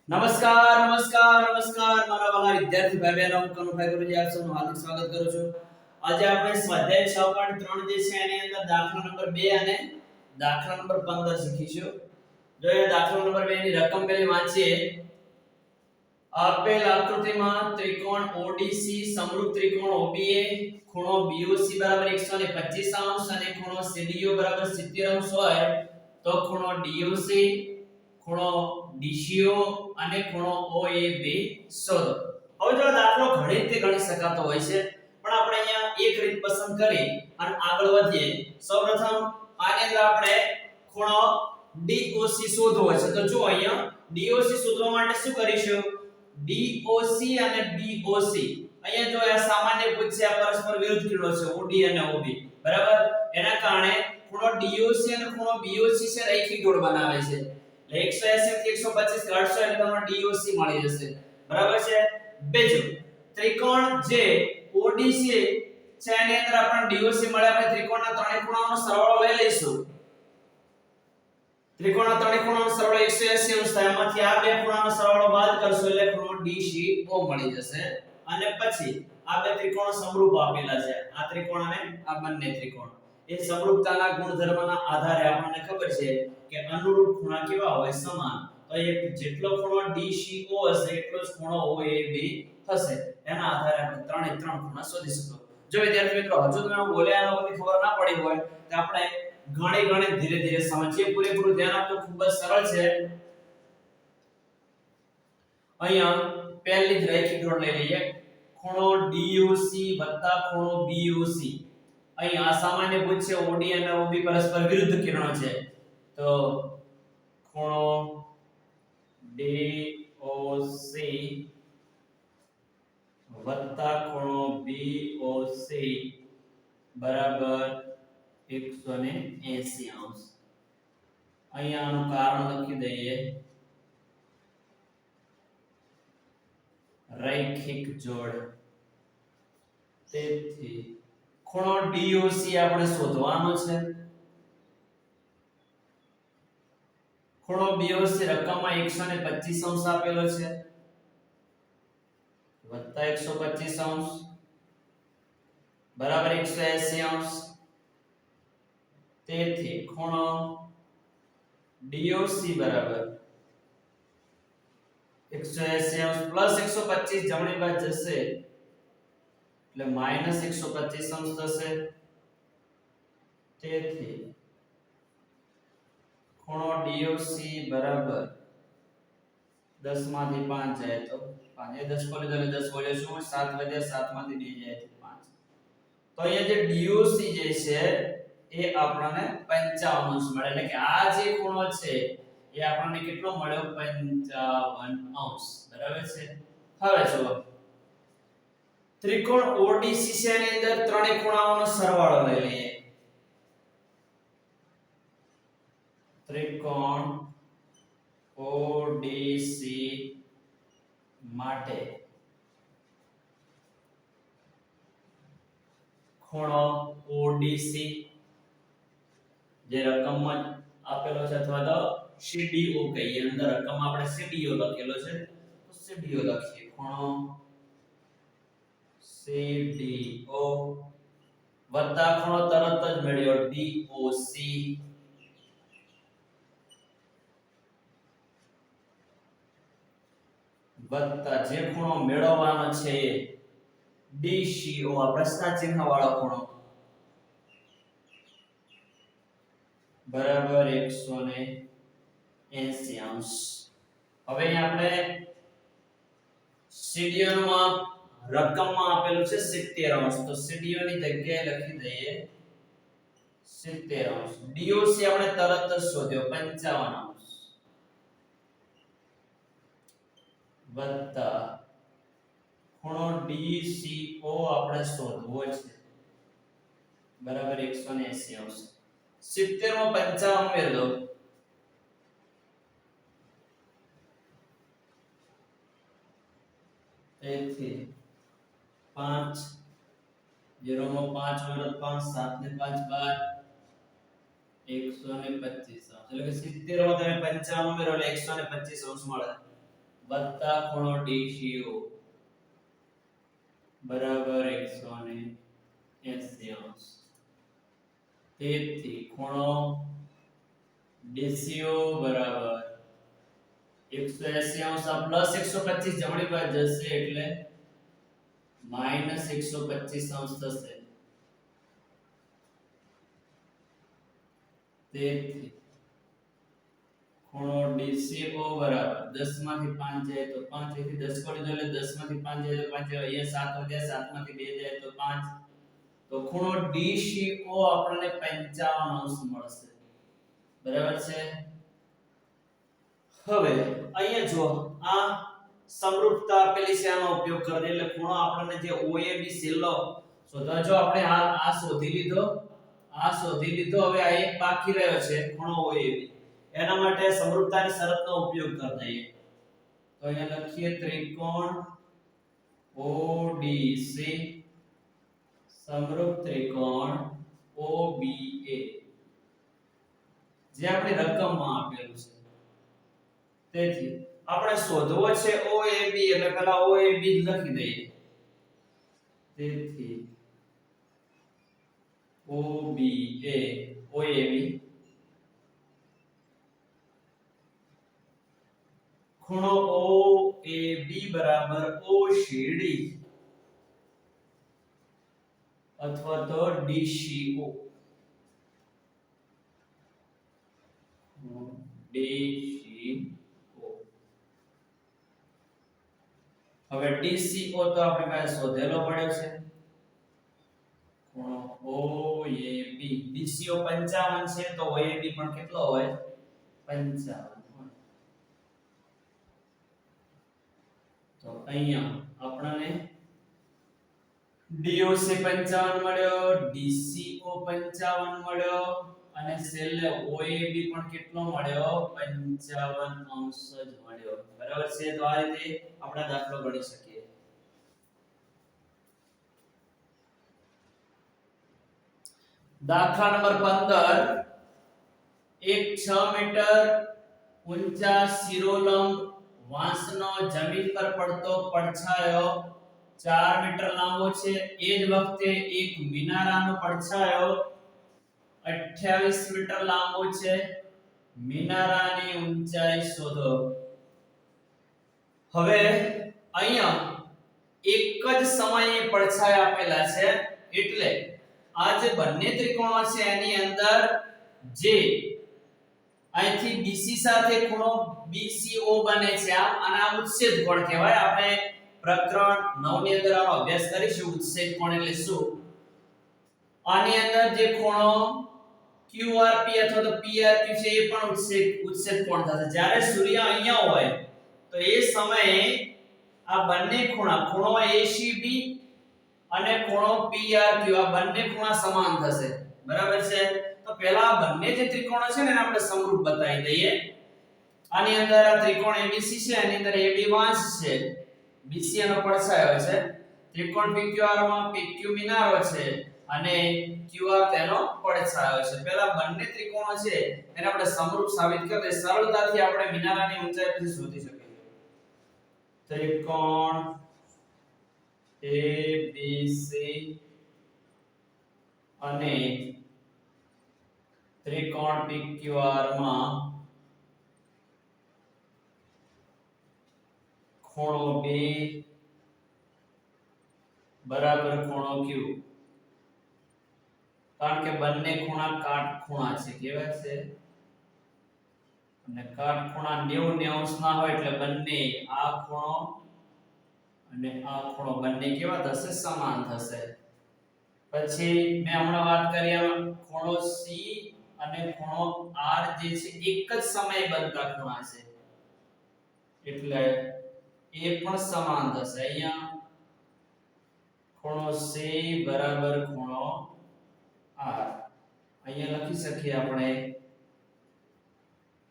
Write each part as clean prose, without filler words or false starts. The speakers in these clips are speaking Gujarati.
નમસ્કાર નમસ્કાર નમસ્કાર મારા વાલા વિદ્યાર્થી ભાઈ બહેનો હું કનુભાઈ ગુરુજી આપ સૌનું હાર્દિક સ્વાગત કરું છું. આજે આપણે સ્વાધ્યાય 6.3 જે છે એની અંદર દાખલા નંબર 2 અને દાખલા નંબર 15 શીખીશું. જો એ દાખલા નંબર 2 ની રકમ પેલી વાંચીએ. આપેલ આકૃતિમાં ત્રિકોણ ODC સમરૂપ ત્રિકોણ OBA ખૂણો BOC બરાબર 125 અંશ અને ખૂણો CDO બરાબર 70 અંશ હોય તો ખૂણો DOC ખૂણો DCO અને ખૂણો OAB શોધો. હવે જો આ દાખલો ઘણી રીતે ગણી શકાતો હોય છે પણ આપણે અહીંયા એક રીત પસંદ કરી અને આગળ વધીએ. સૌપ્રથમ આની અંદર આપણે ખૂણો DOC શોધવો છે તો જો અહીંયા DOC શોધવા માટે શું કરીશું? DOC અને BOC અહીંયા જો આ સામાન્ય પૂછ્યા પરસ્પર વિરુદ્ધ કિરણો છે OD અને OB બરાબર. એના કારણે ખૂણો DOC અને ખૂણો BOC છે રૈખિક જોડ બનાવે છે. 180 થી 125 કાઢશો એટલે તમને DOC મળી જશે બરાબર છે. બીજું ત્રિકોણ જે ODC છે એની અંદર આપણને DOC મળે. આપણે ત્રિકોણના ત્રણેય ખૂણાઓનો સરવાળો લઈ લઈશું. ત્રિકોણના ત્રણેય ખૂણાઓનો સરવાળો 180 અંશ થાય. એમાંથી આ બે ખૂણાનો સરવાળો બાદ કરશો એટલે ખૂણો DCO મળી જશે. અને પછી આ બે ત્રિકોણો સમરૂપ આપેલા છે. આ ત્રિકોણ અને આ બંને ત્રિકોણ એ સમરૂપતાના ગુણધર્મના આધારે આપણને ખબર છે કે અનુરૂપ ખૂણા કેવા હોય? સમાન. તો એ જેટલો ખૂણો DCO હશે એટલો જ ખૂણો OAB થશે. એના આધારે આપણે ત્રણે ત્રણ ખૂણા શોધી શકીશું. જો વિદ્યાર્થી મિત્રો હજુ તમે બોલ્યા એનો બધી ખબર ના પડી હોય તો આપણે ઘણી ધીરે ધીરે સમજીએ. પૂરેપૂરું ધ્યાન આપજો. ખૂબ જ સરળ છે. અહીંયા પહેલી જ રૈખિક જોડ લઈ લઈએ. ખૂણો DOC વત્તા ખૂણો BOC. અહીં આ સામાન્ય ભૂજ છે. OD અને OB પરસ્પર વિરુદ્ધ કિરણો છે તો ખૂણો DOC વત્તા ખૂણો BOC બરાબર 180 અંશ. અહીંયા આનું કારણ લખી દઈએ. રૈખિક જોડ. તેથી ખૂણો DOC આપણે શોધવાનો છે. ખૂણો BOC રકમમાં 125 અંશ આપેલો છે વત્તા 125 અંશ બરાબર 180 અંશ. તેથી ખૂણો DOC બરાબર 180 અંશ પ્લસ 125 જમણી બાજુ જશે એટલે માઈનસ 125 અંશ થશે. તેથી ખૂણો DOC બરાબર 10 માંથી 5 જાય તો 5 એ 10 પર એટલે 10 વડે શું 7 વધ્યા 7 માંથી 2 જાય તો 5. તો અહીંયા જે DOC જે છે એ આપણને 55 અંશ મળે. એટલે કે આ જે ખૂણો છે એ આપણને કેટલો મળ્યો? 55 અંશ બરાબર છે. હવે જુઓ ત્રિકોણ ODC છે એની અંદર ત્રણેય ખૂણાઓનો સરવાળો લઈ લઈએ. ત્રિકોણ ODC માટે ખૂણો ODC જે રકમમાં આપેલો છે અથવા તો CDO કહીએ. અંદર રકમ આપણે CDO લખેલો છે તો CDO લખીએ. ખૂણો CDO વત્તા ખૂણો તરત જ મળ્યો DOC વત્તા જે ખૂણો મેળવવાનો છે એ DCO આ પ્રશ્ન ચિહ્ન વાળો ખૂણો બરાબર 180 અંશ. હવે અહીં આપણે CDO નું માપ રકમમાં આપેલું છે 70 અંશ તો CDO ની જગ્યાએ લખી દઈએ 70 અંશ. DOC આપણે તરત જ શોધ્યો 55 અંશ વત્તા ખૂણો DCO આપણે શોધવો છે બરાબર 180 અંશ. 70 માં 55 ઉમેર દો તેથી 5 0 માં 5 ઉમેરો 5 7 ને 5 12 125 એટલે કે 70 માં તમે 55 ઉમેરો એટલે 125 અંશ મળે. વત્તા ખૂણો DCO બરાબર 180 અંશ. તેથી ખૂણો DCO બરાબર 180 અંશ આ પ્લસ 125 જમણી બાજુ જશે એટલે માઈનસ 125 અંશ થશે. તેથી ખૂણો DCO બરાબર 10 માંથી 5 જાય તો 5 તેથી 10 કરી દો એટલે 10 માંથી 5 જાય તો 5 અહીંયા 7 વધ્યા 7 માંથી 2 જાય તો 5 તો ખૂણો DCO આપણને 55 અંશ મળશે. બરાબર છે. હવે અહીંયા જો આ સમરૂપતા આપેલી છે આનો ઉપયોગ કરીને એટલે ખૂણો આપણને જે OAB છેલ્લો શોધવા જો આપણે આ શોધી લીધો હવે આ એક બાકી રહ્યો છે ખૂણો OAB એના માટે સમરૂપતાની શરતનો ઉપયોગ કરી દઈએ તો અહીંયા લખીએ ત્રિકોણ ODC સમરૂપ ત્રિકોણ OBA જે આપણી રકમમાં આપેલું છે. તેથી આપણે શોધવો છે OAB એટલે પહેલા OAB લખી દઈએ. તેથી OAB ખૂણો OAB બરાબર OCD અથવા તો DCO હવે DCO તો આપણી પાસે શોધેલો પડ્યો છે ખૂણો OAB DCO 55 છે તો OAB પણ કેટલો હોય 55 તો અહીંયા આપણને DOC 55 મળ્યો DCO 55 મળ્યો અને છેલ્લે OAB પણ કેટલો મળ્યો 55 અંશ જ મળ્યો. બરાબર છે. તો આ રીતે આપણે દાખલો ગણી શકીએ. દાખલા નંબર 15 એક 6 મીટર ઊંચા શિરોલંબ વાંસનો જમીન પર પડતો પડછાયો 4 મીટર લાંબો છે. એ જ વખતે એક મિનારાનો પડછાયો 28 મીટર લાંબો છે. મિનારાની ઊંચાઈ શોધો. હવે અહીંયા એક જ સમયે પડછાયા આપેલા છે એટલે આ જે બંને ત્રિકોણો છે એની અંદર જે અહીંથી BC સાથે ખૂણો BCO બને છે અને આ ઉચ્છેદ કોણ કહેવાય. આપણે પ્રકરણ 9 ની અંદર આનો અભ્યાસ કરીશું ઉચ્છેદ કોણ એટલે શું. આની અંદર જે ખૂણો QRP અથવા તો PRQ છે એ પણ ઉચ્છેદ કોણ થશે. જ્યારે સૂર્ય અહીંયા હોય તો એ સમયે આ બંને ખૂણો ACB અને ખૂણો PRQ આ બંને ખૂણા સમાન થશે. બરાબર છે. તો પહેલા આ બંને જે ત્રિકોણો છે ને એને આપણે સમરૂપ બતાવી દઈએ. આની અંદર આ ત્રિકોણ ABC છે એની અંદર AB વાંસ છે BC એનો પડછાયો છે. ત્રિકોણ PQR માં PQ મિનારો છે અને QR તેનો પડછાયો છે. પહેલા બંને ત્રિકોણો છે એને આપણે સમરૂપ સાબિત કરી દઈએ. સરળતાથી આપણે મિનારાની ઊંચાઈ પછી શોધી શકીએ. ત્રિકોણ ABC અને ત્રિકોણ PQR માં ખૂણો B બરાબર ખૂણો Q. કારણ કે બંને ખૂણા કાટખૂણા છે. કેવા છે? અને કાટખૂણા 90 અંશ ના હોય એટલે બંને આ ખૂણો અને આ ખૂણો બંને કેવા થશે? સમાન થશે. પછી મેં હમણાં વાત કરી એમ ખૂણો C અને ખૂણો R જે છે એક જ સમયે બનતા ખૂણા છે એટલે એ પણ સમાન થશે. અહીંયા ખૂણો C બરાબર ખૂણો R અહીંયા લખી શકીએ આપણે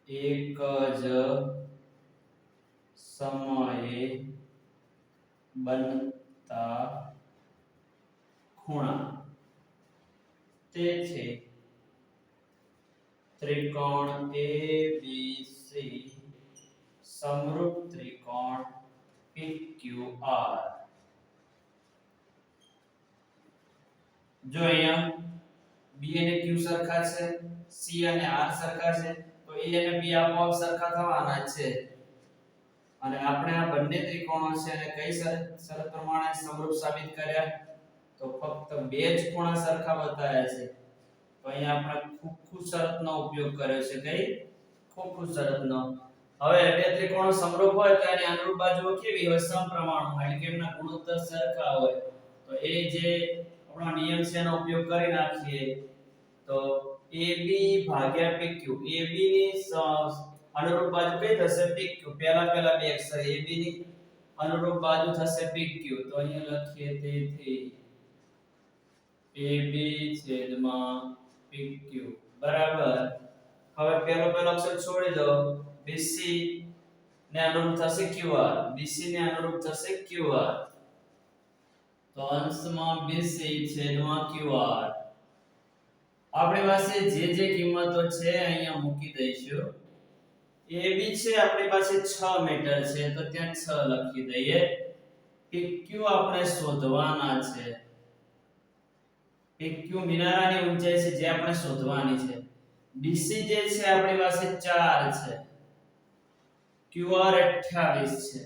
એક જ સમયે બનતા ખૂણા. તેથી ત્રિકોણ ABC સમરૂપ ત્રિકોણ PQR. જો અહીંયા B અને Q સરખા છે, C અને R સરખા છે, તો A અને B આપોઆપ સરખા થવાના છે. અને આપણે આ બંને ત્રિકોણો છે અને કઈ શરત પ્રમાણે સમરૂપ સાબિત કર્યા? તો ફક્ત બે જ ખૂણા સરખા બતાવ્યા છે. તો અહીંયા આપણે ખોખુ શરતનો ઉપયોગ કર્યો છે. કઈ? ખોખુ શરતનો. હવે બે ત્રિકોણો સમરૂપ હોય તો એની અનુરૂપ બાજુઓ કેવી હોય? સમપ્રમાણ હોય, એટલે કે એમના ગુણોત્તર સરખા હોય. તો એ જે આપણો નિયમ છે એનો ઉપયોગ કરી નાખીએ. તો AB ભાગ્યા PQ, AB ની અનુરૂપ બાજુ કઈ થશે? PQ. પહેલા બે અક્ષર AB ની અનુરૂપ બાજુ થશે PQ. તો અહીંયા લખીએ તેથી AB છેદમાં PQ બરાબર. હવે પહેલો અક્ષર છોડી દો. BC ને અનુરૂપ થશે QR, BC ને અનુરૂપ થશે QR. તો અંશમાં BC છેદમાં QR. આપણી પાસે જે કિંમતો છે અહીંયા મૂકી દઈશું. AB છે આપણી પાસે 6 મીટર છે, તો ત્યાં 6 લખી દઈએ. PQ આપણે શોધવાના છે. PQ મિનારાની ઊંચાઈ છે જે આપણે શોધવાની છે. BC જે છે આપણી પાસે 4 છે. QR 28 છે.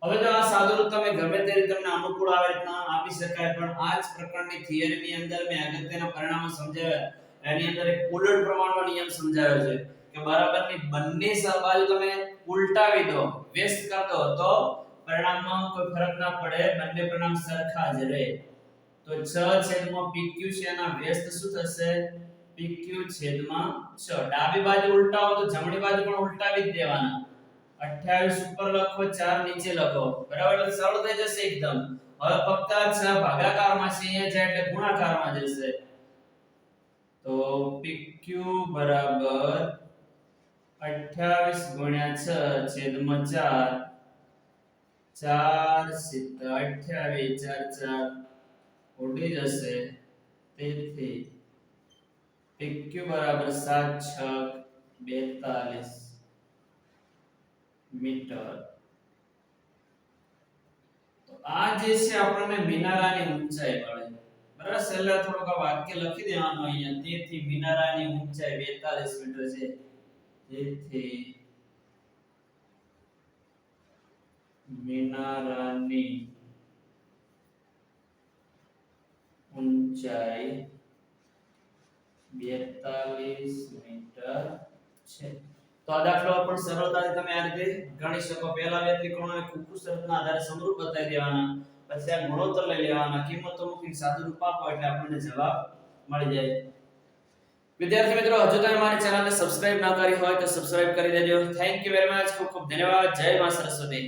હવે તો આ સાદુરૂપ તમે ગમે તે રીતે તમને અનુકૂળ આવે રીતના આપી શકાય, પણ આ જ પ્રકારની થિયરીની અંદર મેં અગત્યના પરિણામો સમજાવ્યા. એની અંદર એક ઉલટ પ્રમાણનો નિયમ સમજાવ્યો છે કે બરાબરની બંને બાજુ તમે ઉલટાવી દો, વ્યસ્ત કરી દો તો પરિણામમાં કોઈ ફરક ના પડે, બંને પરિણામ સરખા જ રહે. તો 6 છેદમાં PQ છે એના વ્યસ્ત શું થશે? PQ છેદમાં 6. ડાબી બાજુ ઉલટાવો તો જમણી બાજુ પણ ઉલટાવી જ દેવાના. 28 ઉપર લખો, 4 નીચે લખો, બરાબર. એટલે સરળ થઈ જશે એકદમ. હવે ફક્ત આ 6 ભાગાકારમાં છે, અહીંયા જાય એટલે ગુણાકારમાં જશે. તો PQ બરાબર 28 ગુણ્યા 6 છેદમાં 4. 4 7 28, 4 4 ઉડી જશે. તેથી PQ બરાબર 7 6 42 મીટર. તો આ જે છે આપણને મિનારાની ઊંચાઈ મળે. બરાબર. છેલ્લે થોડુંક આ વાક્ય લખી દેવાનું અહીંયા. તેથી મિનારાની ઊંચાઈ 42 મીટર છે. તેથી મિનારાની ઊંચાઈ 42 મીટર છે. તો આ દાખલો પણ સરળતાથી તમે આ રીતે ગણી શકો. પહેલા બે ત્રિકોણોને ખોખુ શરતના આધારે સમરૂપ બતાવી દેવાના, પછી આ ગુણોત્તર લઈ લેવાના, કિંમતો મૂકીને સાદુરૂપ આપો એટલે આપણને જવાબ મળી જાય. વિદ્યાર્થી મિત્રો, હજુ તમે મારી ચેનલને સબસ્ક્રાઇબ ન કરી હોય તો સબસ્ક્રાઇબ કરી દેજો. Thank you very much. ખૂબ ખૂબ ધન્યવાદ. જય મા સરસ્વતી.